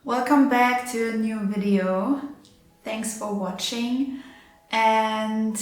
Welcome back to a new video. Thanks for watching, and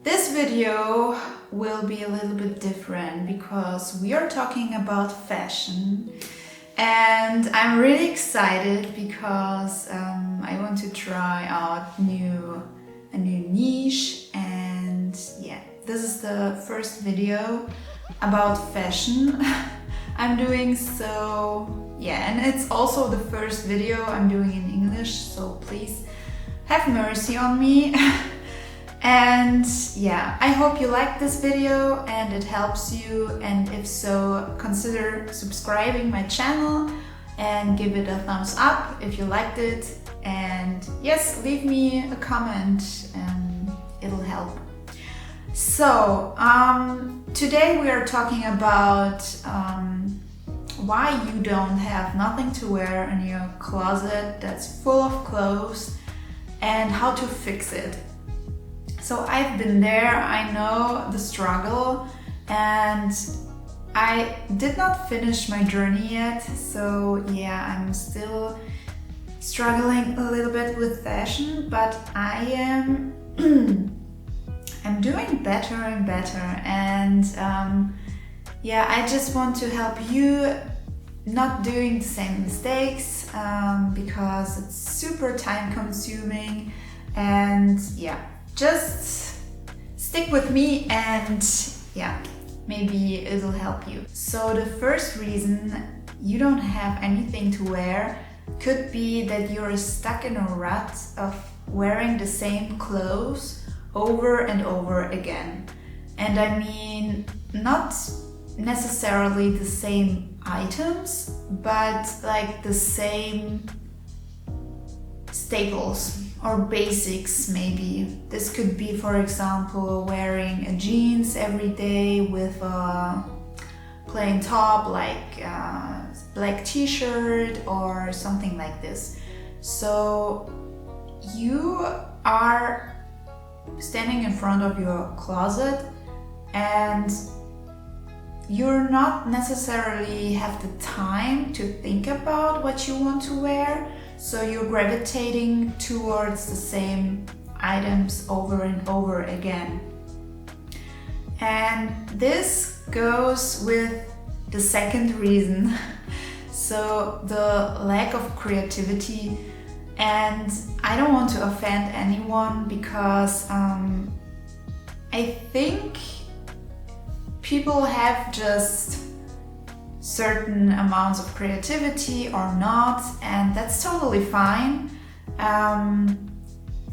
this video will be a little bit different because we are talking about fashion, and I'm really excited because I want to try out a new niche, and yeah, this is the first video about fashion I'm doing, so yeah, and it's also the first video I'm doing in English, so please have mercy on me. And yeah, I hope you like this video and it helps you, and if so, consider subscribing my channel and give it a thumbs up if you liked it, and yes, leave me a comment and it'll help. So today we are talking about why you don't have nothing to wear in your closet that's full of clothes and how to fix it. So I've been there, I know the struggle, and I did not finish my journey yet, so yeah, I'm still struggling a little bit with fashion, but I am I'm doing better and better, and yeah, I just want to help you not doing the same mistakes because it's super time consuming, and yeah, just stick with me and yeah, maybe it'll help you. So the first reason you don't have anything to wear could be that you're stuck in a rut of wearing the same clothes over and over again. And I mean, not necessarily the same items, but like the same staples or basics maybe. This could be, for example, wearing a jeans every day with a plain top like a black t-shirt or something like this. So you are standing in front of your closet and you're not necessarily have the time to think about what you want to wear, so you're gravitating towards the same items over and over again. And this goes with the second reason, so the lack of creativity. And I don't want to offend anyone because I think people have just certain amounts of creativity or not, and that's totally fine.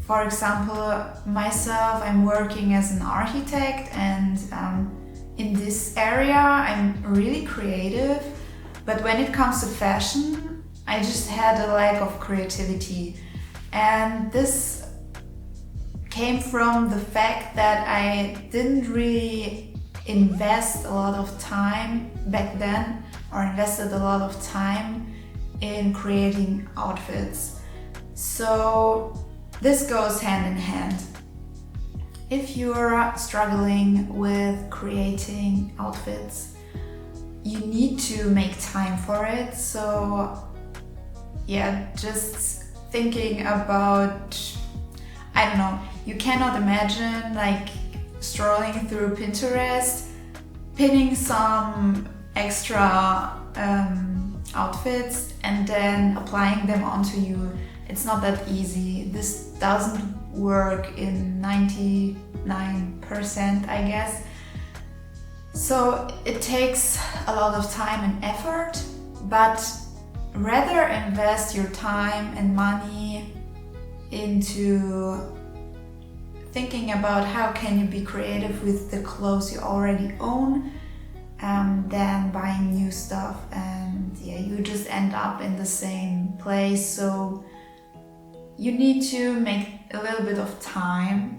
For example, myself, I'm working as an architect, and in this area I'm really creative, but when it comes to fashion, I just had a lack of creativity, and this came from the fact that I didn't really invest a lot of time back then, or invested a lot of time in creating outfits. So this goes hand in hand. If you're struggling with creating outfits, you need to make time for it. So yeah, just thinking about, I don't know, you cannot imagine like strolling through Pinterest, pinning some extra outfits and then applying them onto you. It's not that easy. This doesn't work in 99%, I guess. So it takes a lot of time and effort, but rather invest your time and money into thinking about how can you be creative with the clothes you already own, than buying new stuff, and yeah, you just end up in the same place. So you need to make a little bit of time,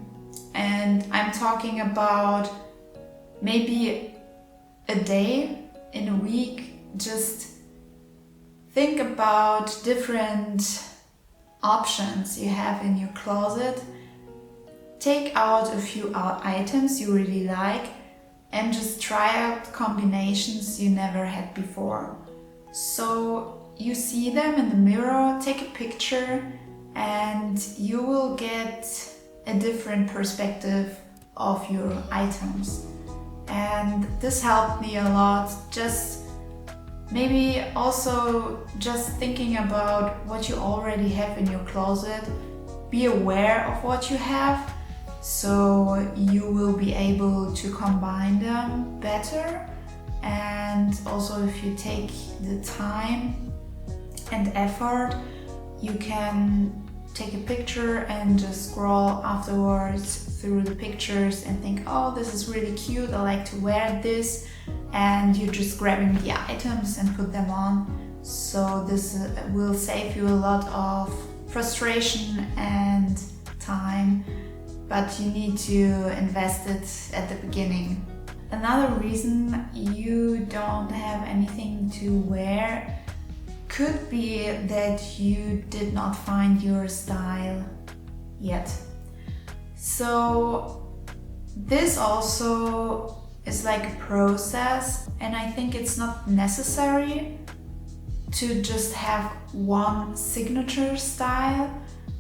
and I'm talking about maybe a day in a week. Just think about different options you have in your closet. Take out a few items you really like and just try out combinations you never had before. So you see them in the mirror, take a picture and you will get a different perspective of your items. And this helped me a lot. Just maybe also just thinking about what you already have in your closet. Be aware of what you have, so you will be able to combine them better. And also, if you take the time and effort, you can take a picture and just scroll afterwards through the pictures and think, oh, this is really cute, I like to wear this, and you're just grabbing the items and put them on. So this will save you a lot of frustration and time, but you need to invest it at the beginning. Another reason you don't have anything to wear could be that you did not find your style yet. So this also is like a process, and I think it's not necessary to just have one signature style,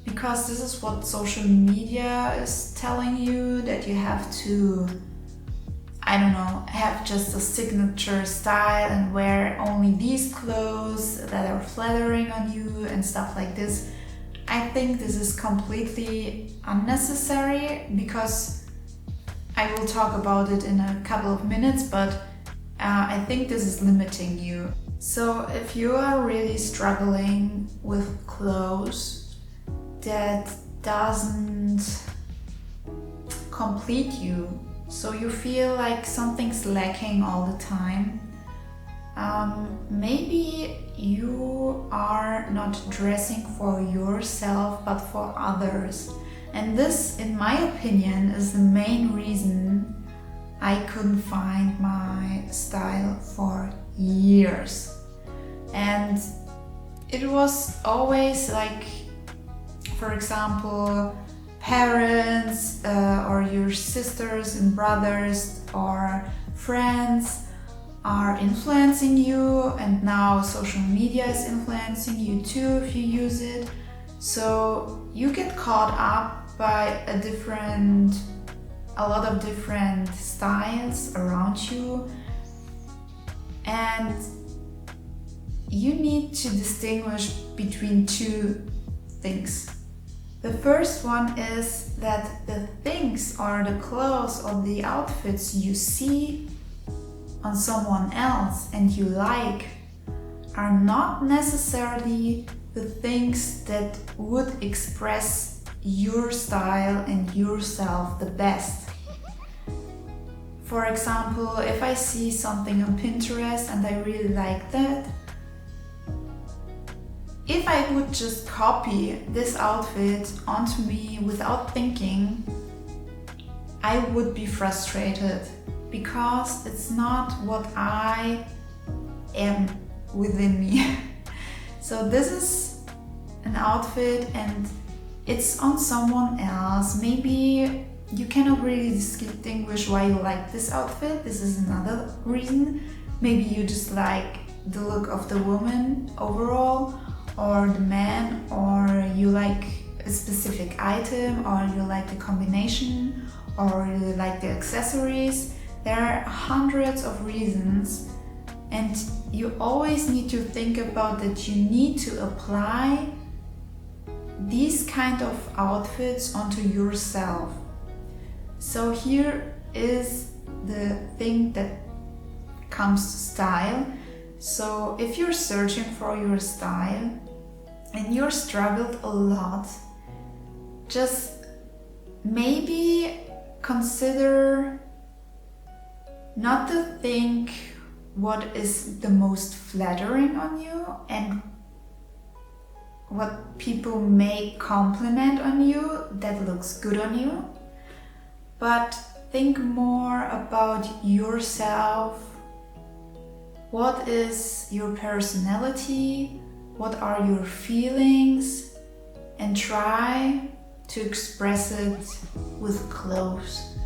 because this is what social media is telling you, that you have to, I don't know, have just a signature style and wear only these clothes that are flattering on you and stuff like this. I think this is completely unnecessary, because I will talk about it in a couple of minutes, but I think this is limiting you. So if you are really struggling with clothes that doesn't complete you, so you feel like something's lacking all the time, maybe you are not dressing for yourself but for others. And this, in my opinion, is the main reason I couldn't find my style for years. And it was always like, for example, parents or your sisters and brothers or friends are influencing you, and now social media is influencing you too if you use it. So you get caught up by a lot of different styles around you, and you need to distinguish between two things. The first one is that the things or the clothes or the outfits you see on someone else and you like are not necessarily the things that would express your style and yourself the best. For example, if I see something on Pinterest and I really like that, if I would just copy this outfit onto me without thinking, I would be frustrated, because it's not what I am within me. So this is an outfit and it's on someone else. Maybe you cannot really distinguish why you like this outfit. This is another reason. Maybe you just like the look of the woman overall, or the man, or you like a specific item, or you like the combination, or you like the accessories. There are hundreds of reasons, and you always need to think about that you need to apply these kind of outfits onto yourself. So here is the thing that comes to style. So if you're searching for your style and you're struggled a lot, just maybe consider not to think what is the most flattering on you and what people may compliment on you that looks good on you, but think more about yourself. What is your personality? What are your feelings? And try to express it with clothes.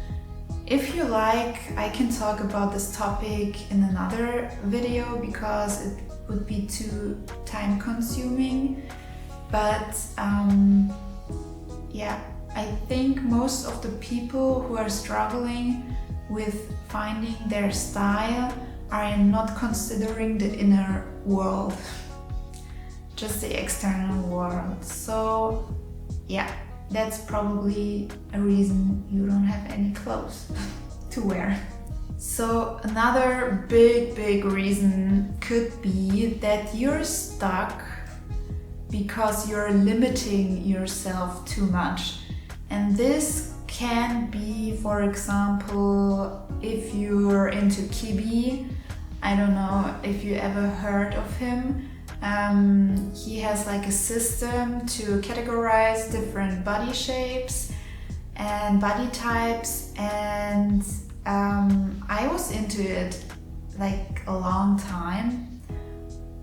If you like, I can talk about this topic in another video, because would be too time consuming. But yeah, I think most of the people who are struggling with finding their style are not considering the inner world, just the external world. So yeah, that's probably a reason you don't have any clothes to wear. So another big reason could be that you're stuck because you're limiting yourself too much. And this can be, for example, if you're into Kibi. I don't know if you ever heard of him. He has like a system to categorize different body shapes and body types, and I was into it like a long time.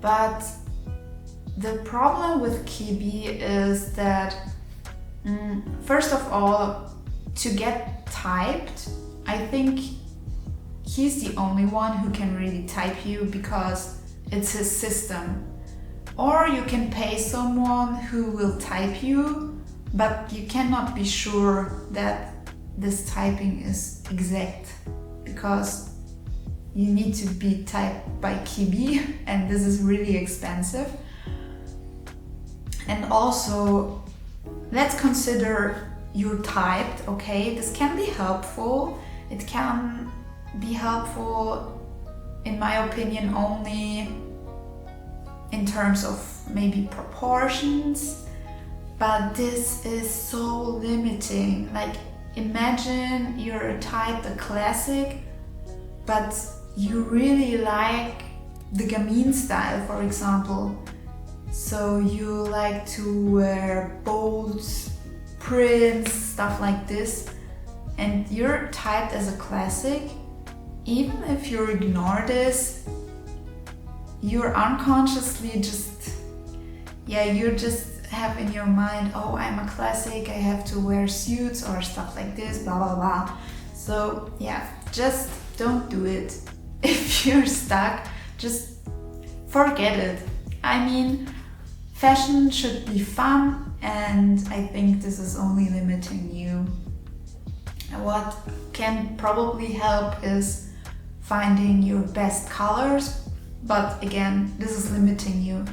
But the problem with Kibi is that first of all, to get typed, I think he's the only one who can really type you because it's his system. Or you can pay someone who will type you, but you cannot be sure that this typing is exact because you need to be typed by Kibi, and this is really expensive. And also, let's consider you're typed, okay? This can be helpful. It can be helpful, in my opinion, only in terms of maybe proportions, but this is so limiting. Like, imagine you're typed a classic, but you really like the gamine style, for example. So you like to wear bold prints, stuff like this, and you're typed as a classic. Even if you ignore this, you're unconsciously you just have in your mind, oh, I'm a classic, I have to wear suits or stuff like this, blah blah blah. So yeah, just don't do it. If you're stuck, just forget it. I mean, fashion should be fun, and I think this is only limiting you. What can probably help is finding your best colors, but again, this is limiting you.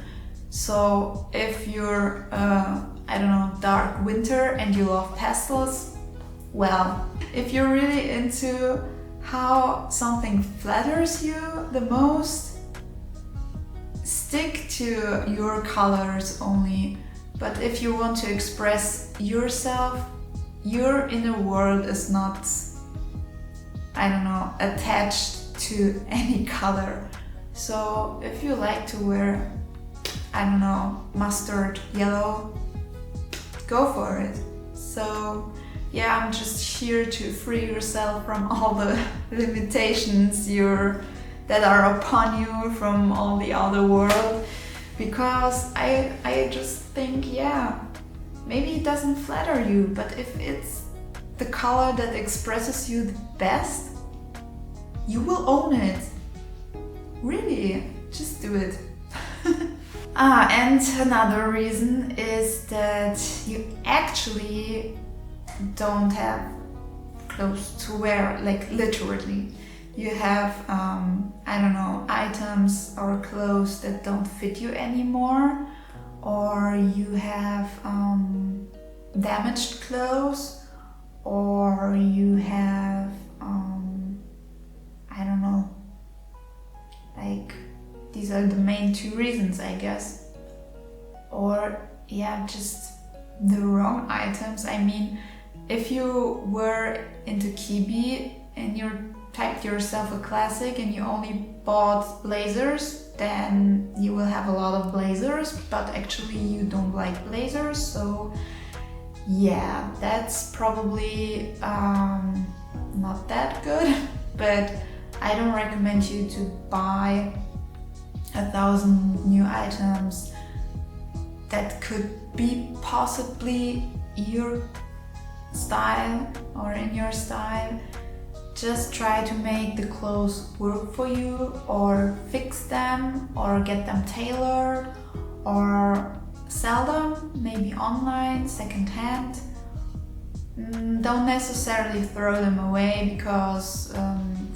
So if you're, dark winter and you love pastels, well, if you're really into how something flatters you the most, stick to your colors only. But if you want to express yourself, your inner world is not, attached to any color. So if you like to wear, mustard yellow, go for it. So yeah, I'm just here to free yourself from all the limitations that are upon you from all the other world, because I just think, yeah, maybe it doesn't flatter you, but if it's the color that expresses you the best, you will own it. Really, just do it. And another reason is that you actually don't have clothes to wear, like literally. You have, items or clothes that don't fit you anymore, or you have damaged clothes, or you have, these are the main two reasons, I guess. Or, yeah, just the wrong items. I mean, if you were into Kibi and you typed yourself a classic and you only bought blazers, then you will have a lot of blazers, but actually you don't like blazers. So yeah, that's probably not that good. But I don't recommend you to buy 1,000 new items that could be possibly your style or in your style. just try to make the clothes work for you, or fix them, or get them tailored, or sell them, maybe online, secondhand. Don't necessarily throw them away because,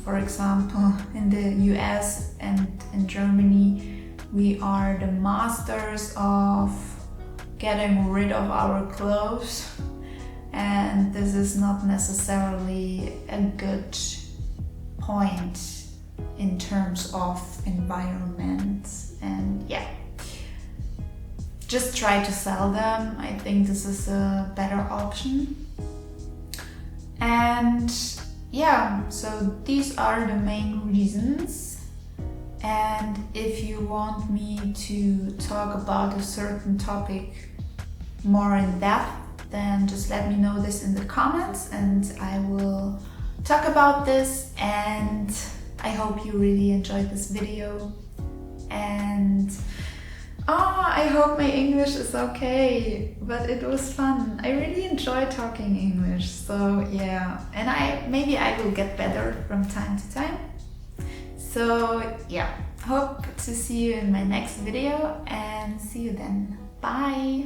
for example, in the US and in Germany, we are the masters of getting rid of our clothes, and this is not necessarily a good point in terms of environment. And yeah, just try to sell them. I think this is a better option. And yeah, so these are the main reasons. And if you want me to talk about a certain topic more in depth, then just let me know this in the comments and I will talk about this. And I hope you really enjoyed this video. And I hope my English is okay, but it was fun. I really enjoy talking English, so yeah. And maybe I will get better from time to time. So yeah, hope to see you in my next video and see you then. Bye!